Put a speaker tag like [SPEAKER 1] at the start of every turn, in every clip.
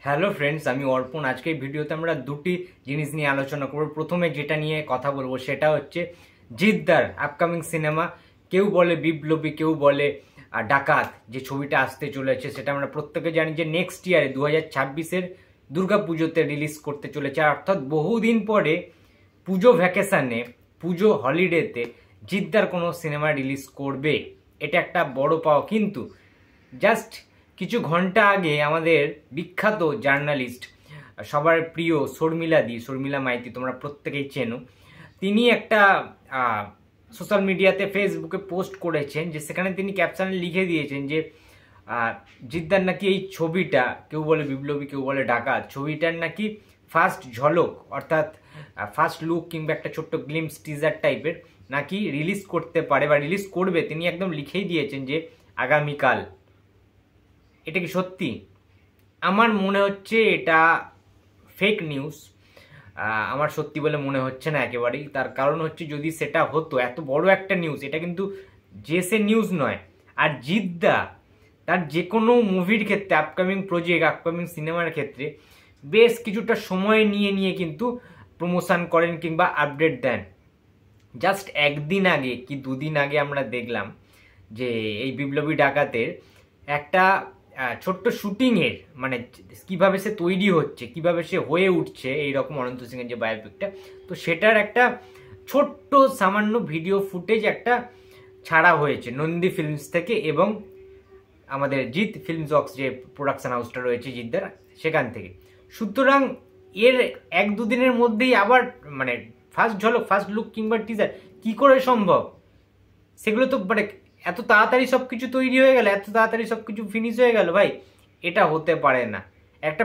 [SPEAKER 1] Hello friends, আমি অর্পণ। আজকের ভিডিওতে আমরা দুটি জিনিস নিয়ে আলোচনা করব। প্রথমে যেটা নিয়ে কথা বলবো সেটা হচ্ছে জিদ্দার আপকামিং সিনেমা। কেউ বলে বিপ্লবী, কেউ বলে ডাকাত, যে ছবিটা আসতে চলেছে সেটা আমরা প্রত্যেকে জানি যে নেক্সট ইয়ারে 2026-এর দুর্গা পুজোতে রিলিজ করতে চলেছে। অর্থাৎ বহুদিন পরে পুজো ভ্যাকেশনে, পুজো হলিডেতে জিদ্দার কোনো সিনেমা রিলিজ করবে, এটা একটা বড় পাওয়া। কিন্তু জাস্ট কিছু ঘন্টা আগে আমাদের বিখ্যাত জার্নালিস্ট, সবার প্রিয় শর্মিলা মাইতি, তোমরা প্রত্যেকেই চেনো, তিনি একটা সোশ্যাল মিডিয়াতে ফেসবুকে পোস্ট করেছেন, যে সেখানে তিনি ক্যাপশনে লিখে দিয়েছেন যে জিদ্দার নাকি এই ছবিটা, কেউ বলে বিপ্লবী, কেউ বলে ডাকাত, ছবিটার নাকি ফার্স্ট ঝলক অর্থাৎ ফার্স্ট লুক কিংবা একটা ছোট্ট গ্লিমস টিজার টাইপের নাকি রিলিজ করতে পারে বা রিলিজ করবে। তিনি একদম লিখেই দিয়েছেন যে আগামীকাল। এটা কি সত্যি? আমার মনে হচ্ছে এটা ফেক নিউজ। আমার সত্যি বলে মনে হচ্ছে না একেবারেই। তার কারণ হচ্ছে, যদি সেটা হতো, এত বড় একটা নিউজ, এটা কিন্তু জেসে নিউজ নয়। আর জিদ্দা তার যে কোনো মুভির ক্ষেত্রে, আপকামিং প্রজেক্ট, আপকামিং সিনেমার ক্ষেত্রে বেশ কিছুটা সময় নিয়ে নিয়ে কিন্তু প্রমোশন করেন কিংবা আপডেট দেন। জাস্ট একদিন আগে কি দুদিন আগে আমরা দেখলাম যে এই বিপ্লবী ডাকাতের একটা ছোট্ট শুটিংয়ের, মানে কিভাবে সে তৈরি হচ্ছে, কিভাবে সে হয়ে উঠছে এইরকম অনন্ত সিংয়ের যে বায়োপিকটা, তো সেটার একটা ছোট্ট সামান্য ভিডিও ফুটেজ একটা ছাড়া হয়েছে নন্দী ফিল্মস থেকে এবং আমাদের জিৎ ফিল্মস ওয়ার্কস যে প্রোডাকশন হাউসটা রয়েছে জিদ্দার, সেখান থেকে। সুতরাং এর এক দুদিনের মধ্যেই আবার মানে ফার্স্ট ঝলক, ফার্স্ট লুক কিংবা টিজার কি করে সম্ভব? সেগুলো তো মানে এত তাড়াতাড়ি সব কিছু তৈরি হয়ে গেল, এত তাড়াতাড়ি সব কিছু ফিনিশ হয়ে গেল, ভাই এটা হতে পারে না। একটা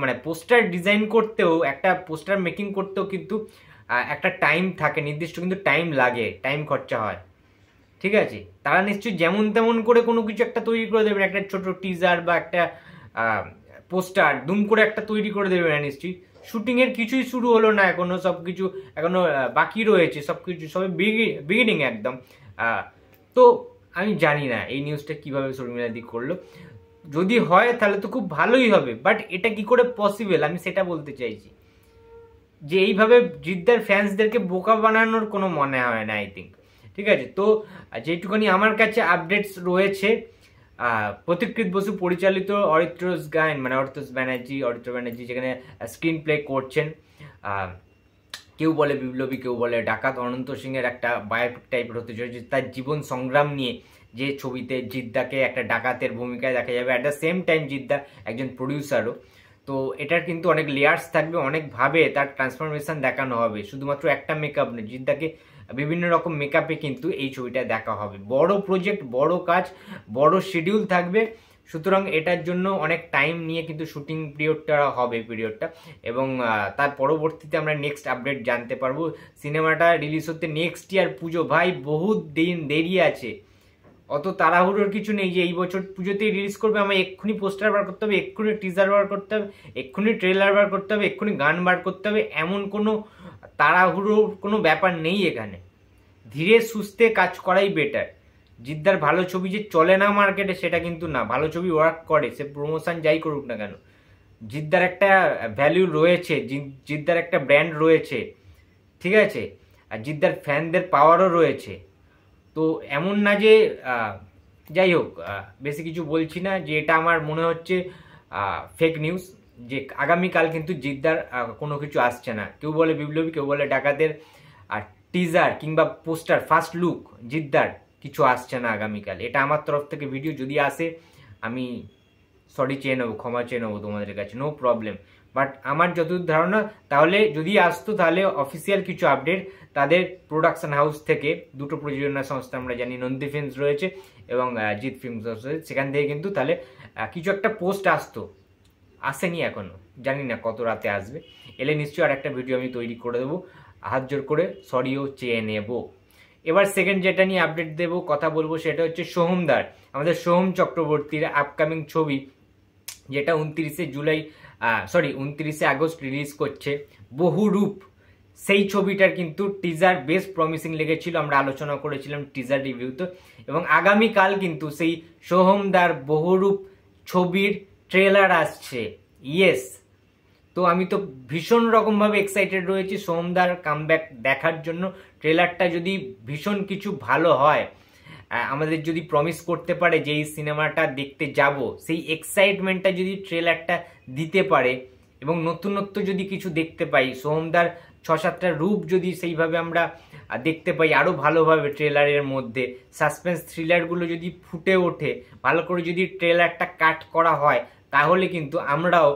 [SPEAKER 1] মানে পোস্টার ডিজাইন করতেও, একটা পোস্টার মেকিং করতেও কিন্তু একটা টাইম থাকে নির্দিষ্ট, কিন্তু টাইম লাগে, টাইম খরচা হয়, ঠিক আছে? তারা নিশ্চয়ই যেমন তেমন করে কোনো কিছু একটা তৈরি করে দেবেন, একটা ছোট টিজার বা একটা পোস্টার দুম করে একটা তৈরি করে দেবে না নিশ্চয়ই। শুটিং এর কিছুই শুরু হলো না এখনো, সবকিছু এখনো বাকি রয়েছে, সবকিছু সবে বিগিনিং একদম। তো আমি জানি না এই নিউজটা কিভাবে শর্মিলাদি করলো। যদি হয় তাহলে তো খুব ভালোই হবে, বাট এটা কি করে পসিবল, আমি সেটা বলতে চাইছি। যে এইভাবে জিদ্দার ফ্যান্সদেরকে বোকা বানানোর কোনো মনে হয় না, আই থিঙ্ক। ঠিক আছে, তো যেটুকুনি আমার কাছে আপডেটস রয়েছে, প্রতীকৃত বসু পরিচালিত অরিত্র ব্যানার্জি যেখানে স্ক্রিন প্লে করছেন। কেউ বলে বিপ্লবী, কেউ বলে ডাকাত। অনন্ত সিংয়ের একটা বায়োপিক টাইপের হতে চলেছে, তার জীবন সংগ্রাম নিয়ে, যে ছবিতে জিদ্দাকে একটা ডাকাতের ভূমিকায় দেখা যাবে। At the same time Jeddah একজন প্রডিউসারও। তো এটার কিন্তু অনেক লেয়ার্স থাকবে, অনেকভাবে তার ট্রান্সফরমেশন দেখানো হবে। শুধুমাত্র একটা মেকআপ নেই, জিদ্দাকে বিভিন্ন রকম মেকআপে কিন্তু এই ছবিটা দেখা হবে। বড় প্রজেক্ট, বড় কাজ, বড় শিডিউল থাকবে। সুতরাং এটার জন্য অনেক টাইম নিয়ে কিন্তু শুটিং পিরিয়ডটা হবে, এবং তার পরবর্তীতে আমরা নেক্সট আপডেট জানতে পারবো। সিনেমাটা রিলিজ হতে নেক্সট ইয়ার পুজো, ভাই বহুত দিন দেরি আছে। অত তাড়াহুড়োর কিছু নেই যে এই বছর পুজোতেই রিলিজ করবে, আমার এক্ষুনি পোস্টার বার করতে হবে, এক্ষুনি টিজার বার করতে হবে, এক্ষুনি ট্রেলার বার করতে হবে, এক্ষুনি গান বার করতে হবে, এমন কোনো তাড়াহুড়োর কোনো ব্যাপার নেই এখানে। ধীরে সুস্থে কাজ করাই বেটার। জিদ্দার ভালো ছবি যে চলে না মার্কেটে সেটা কিন্তু না, ভালো ছবি ওয়ার্ক করে, সে প্রমোশন যাই করুক না কেন। জিদ্দার একটা ভ্যালু রয়েছে, জিদ্দার একটা ব্র্যান্ড রয়েছে, ঠিক আছে? আর জিদ্দার ফ্যানদের পাওয়ারও রয়েছে। তো এমন না যে যাই হোক, বেশি কিছু বলছি না, যে এটা আমার মনে হচ্ছে ফেক নিউজ, যে আগামীকাল কিন্তু জিদ্দার কোনো কিছু আসছে না। কেউ বলে বিপ্লবী, কেউ বলে ডাকাতের টিজার কিংবা পোস্টার, ফার্স্ট লুক জিদ্দার কিছু আসছে না আগামীকাল। এটা আমার তরফ থেকে ভিডিও, যদি আসে আমি সরি চেয়ে নেবো, ক্ষমা চেয়ে নেবো তোমাদের কাছে, নো প্রবলেম। বাট আমার যতদূর ধারণা, তাহলে যদি আসতো তাহলে অফিসিয়াল কিছু আপডেট তাদের প্রোডাকশন হাউস থেকে, দুটো প্রযোজনা সংস্থা আমরা জানি, নন্দী ফিল্মস রয়েছে এবং জিৎ ফিল্মস রয়েছে, সেখান থেকে কিন্তু তাহলে কিছু একটা পোস্ট আসতো। আসেনি এখনো, জানি না কত রাতে আসবে। এলে নিশ্চয়ই আর একটা ভিডিও আমি তৈরি করে দেবো, হাত জোর করে সরিও চেয়ে নেব। এবার সেকেন্ড যেটা নিয়ে আপডেট দেবো, কথা বলবো, সেটা হচ্ছে সোহমদার, আমাদের সোহম চক্রবর্তীর আপকামিং ছবি, যেটা 29শে আগস্ট রিলিজ করছে, বহুরূপ। সেই ছবিটার কিন্তু টিজার বেশ প্রমিসিং লেগেছিল, আমরা আলোচনা করেছিলাম টিজার রিভিউতে। এবং আগামীকাল কিন্তু সেই সোহমদার বহুরূপ ছবির ট্রেলার আসছে। ইয়েস, তো আমি তো ভীষণ রকমভাবে এক্সাইটেড রয়েছি সোহমদার কামব্যাক দেখার জন্য। ট্রেলারটা যদি ভীষণ কিছু ভালো হয়, আমাদের যদি প্রমিস করতে পারে যে এই সিনেমাটা দেখতে যাব, সেই এক্সাইটমেন্টটা যদি ট্রেলারটা দিতে পারে এবং নতুনত্ব যদি কিছু দেখতে পাই, সোহমদার 6-7টা রূপ যদি সেইভাবে আমরা দেখতে পাই আরও ভালোভাবে ট্রেলারের মধ্যে, সাসপেন্স থ্রিলারগুলো যদি ফুটে ওঠে, ভালো করে যদি ট্রেলারটা কাট করা হয়, তাহলে কিন্তু আমরাও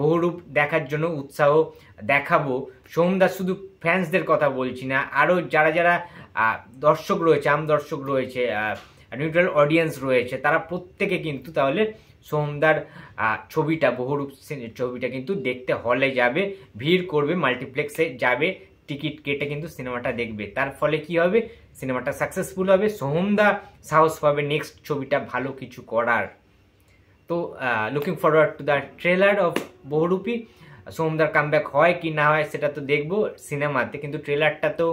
[SPEAKER 1] বহুরূপ দেখার জন্য উৎসাহ দেখাবো। সোহমদার শুধু ফ্যান্সদের কথা বলছি না, আরও যারা যারা দর্শক রয়েছে, আম দর্শক রয়েছে, নিউট্রাল অডিয়েন্স রয়েছে, তারা প্রত্যেকে কিন্তু তাহলে সোহমদার ছবিটা, বহুরূপ ছবিটা কিন্তু দেখতে হলে যাবে, ভিড় করবে, মাল্টিপ্লেক্সে যাবে, টিকিট কেটে কিন্তু সিনেমাটা দেখবে। তার ফলে কি হবে, সিনেমাটা সাকসেসফুল হবে, সোহমদা সাহস পাবে নেক্সট ছবিটা ভালো কিছু করার। তো looking forward to the trailer of Bohurupi. সোহমদার কামব্যাক হয় কি না হয় সেটা তো দেখবো সিনেমাতে, কিন্তু ট্রেলারটা তো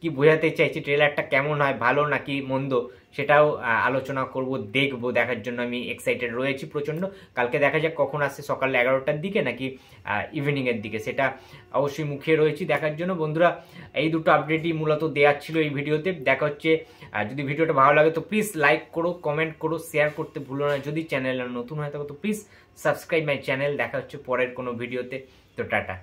[SPEAKER 1] কি বোঝাতে চাইছি, ট্রেলারটা কেমন হয়, ভালো নাকি মন্দ, সেটাও আলোচনা করব, দেখবো, দেখার জন্য আমি এক্সাইটেড রয়েছি প্রচণ্ড। কালকে দেখা যাক কখন আসছে, সকাল 11টার দিকে নাকি ইভিনিংয়ের দিকে, সেটা অবশ্যই মুখিয়ে রয়েছি দেখার জন্য। বন্ধুরা, এই দুটো আপডেটই মূলত দেওয়ার ছিল এই ভিডিওতে। দেখা হচ্ছে, যদি ভিডিওটা ভালো লাগে তো প্লিজ লাইক করো, কমেন্ট করো, শেয়ার করতে ভুলো না। যদি চ্যানেল নতুন হয়ে থাকো তো প্লিজ সাবস্ক্রাইব মাই চ্যানেল। দেখা হচ্ছে পরের কোনো ভিডিওতে। তো টাটা।